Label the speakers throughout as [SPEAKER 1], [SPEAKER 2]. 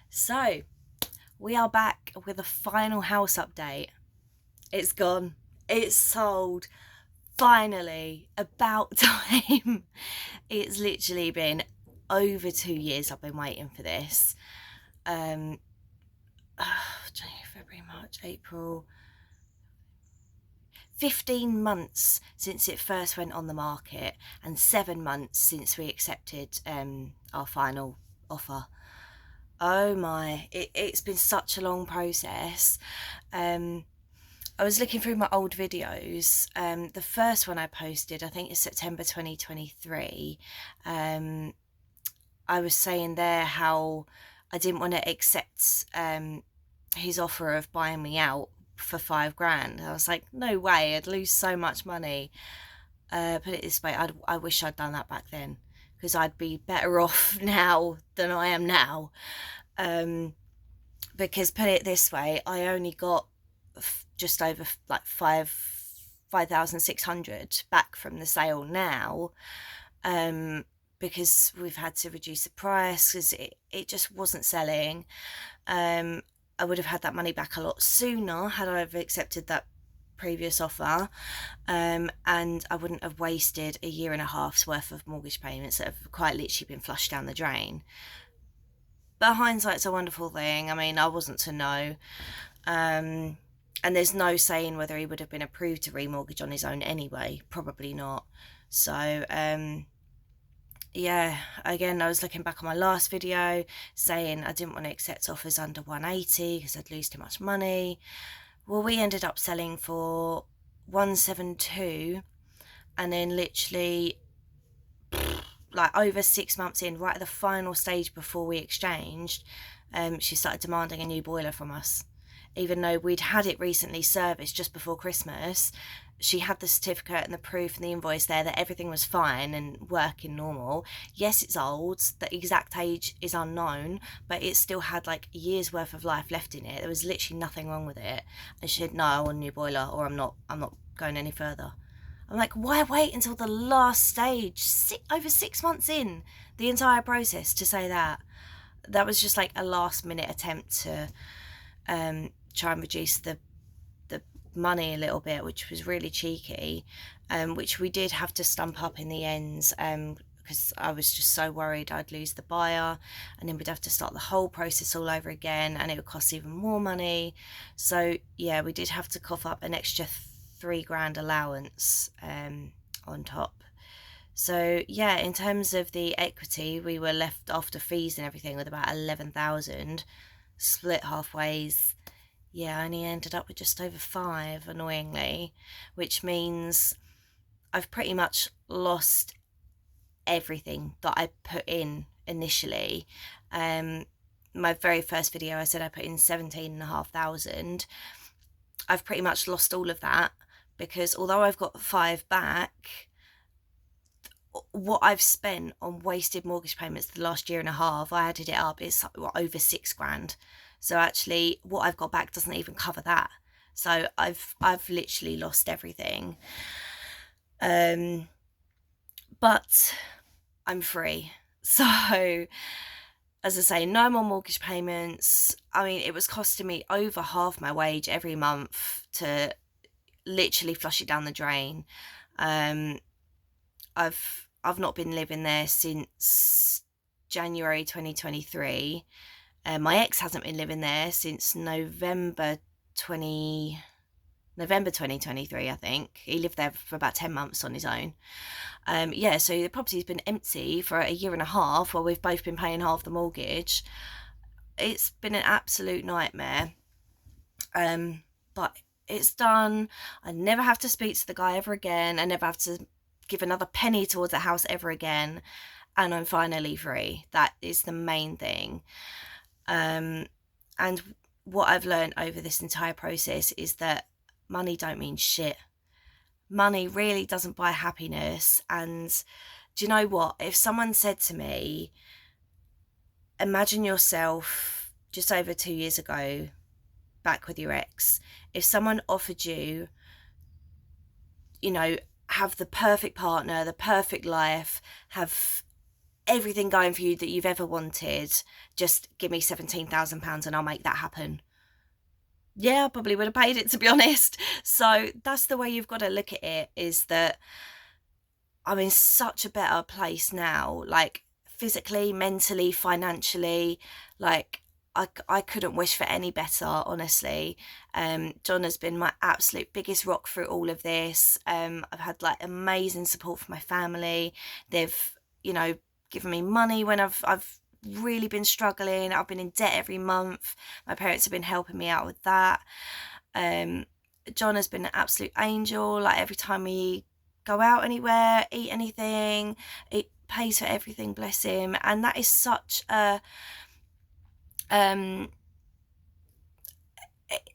[SPEAKER 1] So, we are back with a final house update. It's gone. It's sold. Finally. About time. It's literally been over 2 years I've been waiting for this. Um, January, February, March, April. 15 months since it first went on the market, and 7 months since we accepted our final offer. Oh my, it's been such a long process. Um, I was looking through my old videos. The first one I posted, I think it's September 2023. I was saying there how I didn't want to accept his offer of buying me out for 5 grand. I was like, no way, I'd lose so much money. Put it this way, I wish I'd done that back then, because I'd be better off now than I am now. Because put it this way, I only got just over like 5,600 back from the sale now, because we've had to reduce the price because it just wasn't selling. I would have had that money back a lot sooner had I ever accepted that previous offer, and I wouldn't have wasted a year and a half's worth of mortgage payments that have quite literally been flushed down the drain. But hindsight's a wonderful thing. I mean, I wasn't to know. And there's no saying whether he would have been approved to remortgage on his own anyway. Probably not. So, yeah, again, I was looking back on my last video saying I didn't want to accept offers under 180 because I'd lose too much money. Well, we ended up selling for 172, and then literally like over 6 months in, right at the final stage before we exchanged, she started demanding a new boiler from us. Even though we'd had it recently serviced just before Christmas, she had the certificate and the proof and the invoice there that everything was fine and working normal. Yes, it's old, the exact age is unknown, but it still had like a year's worth of life left in it. There was literally nothing wrong with it. And she said, no, I want a new boiler, or I'm not going any further. I'm like, why wait until the last stage, over 6 months in the entire process, to say that? That was just like a last minute attempt to try and reduce the money a little bit, which was really cheeky, which we did have to stump up in the end, because I was just so worried I'd lose the buyer, and then we'd have to start the whole process all over again, and it would cost even more money. So yeah, we did have to cough up an extra 3 grand allowance on top. So yeah, in terms of the equity, we were left after fees and everything with about 11,000, split halfways. Yeah, I only ended up with just over 5, annoyingly, which means I've pretty much lost everything that I put in initially. My very first video, I said I put in 17,500. I've pretty much lost all of that, because although I've got 5 back, what I've spent on wasted mortgage payments the last year and a half, I added it up, it's over 6 grand. So actually what I've got back doesn't even cover that. So I've literally lost everything. But I'm free. So as I say, no more mortgage payments. I mean, it was costing me over half my wage every month to literally flush it down the drain. I've not been living there since January 2023. My ex hasn't been living there since November 2023, I think. He lived there for about 10 months on his own. Yeah, so the property's been empty for a year and a half while we've both been paying half the mortgage. It's been an absolute nightmare. But it's done. I never have to speak to the guy ever again. I never have to give another penny towards the house ever again. And I'm finally free. That is the main thing. And what I've learned over this entire process is that money don't mean shit. Money really doesn't buy happiness. And do you know what? If someone said to me, imagine yourself just over 2 years ago, back with your ex, if someone offered you, have the perfect partner, the perfect life, have everything going for you that you've ever wanted. Just give me £17,000 and I'll make that happen. Yeah, I probably would have paid it, to be honest. So that's the way you've got to look at it, is that I'm in such a better place now, like physically, mentally, financially. Like I couldn't wish for any better, honestly. John has been my absolute biggest rock through all of this. I've had like amazing support from my family. They've, you know, given me money when I've really been struggling. I've been in debt every month. My parents have been helping me out with that. John has been an absolute angel. Like every time we go out anywhere, eat anything, it pays for everything, bless him. And that is such a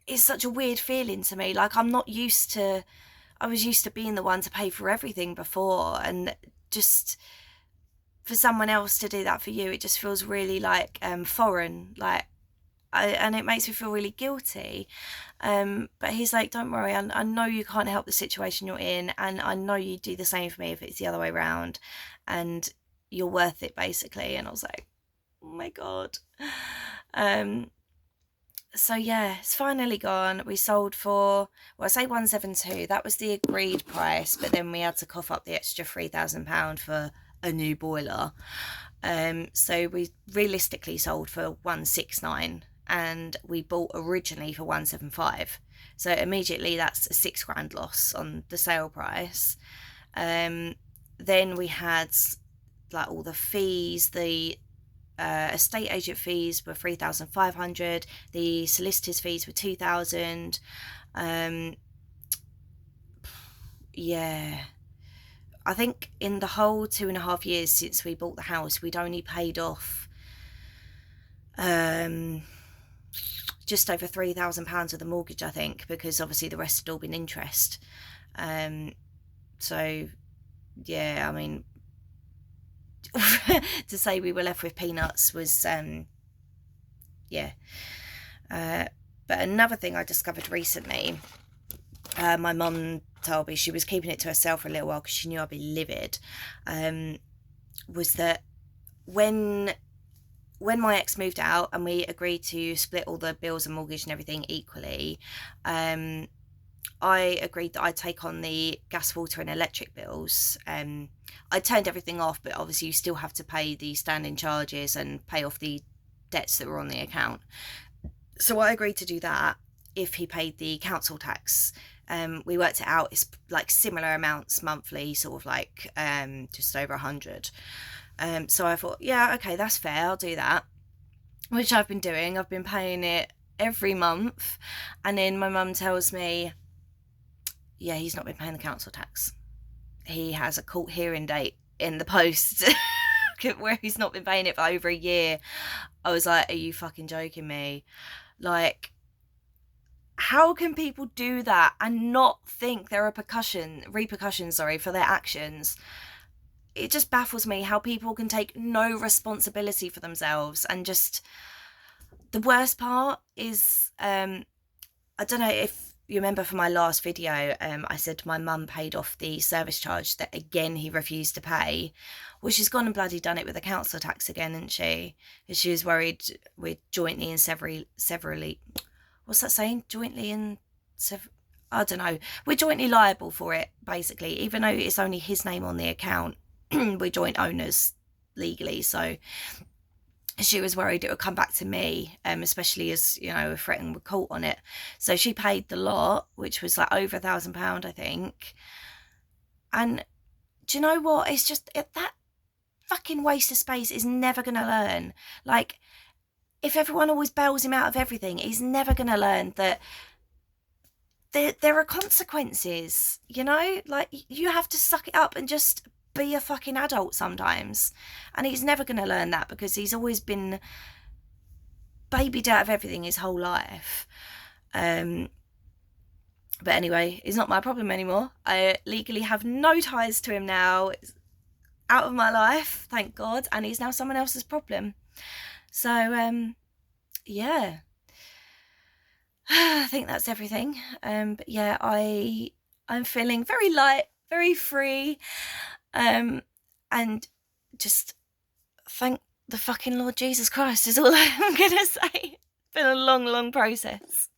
[SPEAKER 1] it's such a weird feeling to me. Like I was used to being the one to pay for everything before, and just for someone else to do that for you, it just feels really like foreign. Like and it makes me feel really guilty. But he's like, don't worry, I know you can't help the situation you're in, and I know you'd do the same for me if it's the other way around, and you're worth it, basically. And I was like, oh my God. So yeah, it's finally gone. We sold for, well, I say 172, that was the agreed price, but then we had to cough up the extra £3,000 for a new boiler. So we realistically sold for 169, and we bought originally for 175. So immediately that's a £6,000 loss on the sale price. Then we had like all the fees. The estate agent fees were 3,500. The solicitors fees were 2,000. Yeah, I think in the whole 2.5 years since we bought the house, we'd only paid off just over £3,000 of the mortgage, I think, because obviously the rest had all been interest. So yeah, I mean, to say we were left with peanuts was yeah. But another thing I discovered recently, my mum told me, she was keeping it to herself for a little while because she knew I'd be livid, was that when my ex moved out and we agreed to split all the bills and mortgage and everything equally, I agreed that I'd take on the gas, water and electric bills. I turned everything off, but obviously you still have to pay the standing charges and pay off the debts that were on the account. So I agreed to do that if he paid the council tax. We worked it out, it's like similar amounts monthly, sort of like just over 100. So I thought, yeah, okay, that's fair, I'll do that, which I've been doing. I've been paying it every month, and then my mum tells me, yeah, he's not been paying the council tax. He has a court hearing date in the post where he's not been paying it for over a year. I was like, are you fucking joking me? Like, how can people do that and not think there are repercussions for their actions? It just baffles me how people can take no responsibility for themselves. And just the worst part is, I don't know if you remember from my last video, I said my mum paid off the service charge that again he refused to pay. Well, she's gone and bloody done it with the council tax again, isn't she? Because she was worried we're jointly and severally, what's that saying? Jointly and I don't know. We're jointly liable for it, basically, even though it's only his name on the account. We're joint owners legally, so she was worried it would come back to me, especially as, you know, we're threatened with court on it. So she paid the lot, which was like over £1,000, I think. And do you know what? It's just, that fucking waste of space is never going to learn. Like, if everyone always bails him out of everything, he's never going to learn that there are consequences, you know? Like, you have to suck it up and just be a fucking adult sometimes. And he's never going to learn that because he's always been babied out of everything his whole life. But anyway, it's not my problem anymore. I legally have no ties to him now. It's out of my life, thank God, and he's now someone else's problem. So yeah, I think that's everything. But yeah, I'm feeling very light, very free, and just thank the fucking Lord Jesus Christ is all I'm going to say. It's been a long, long process.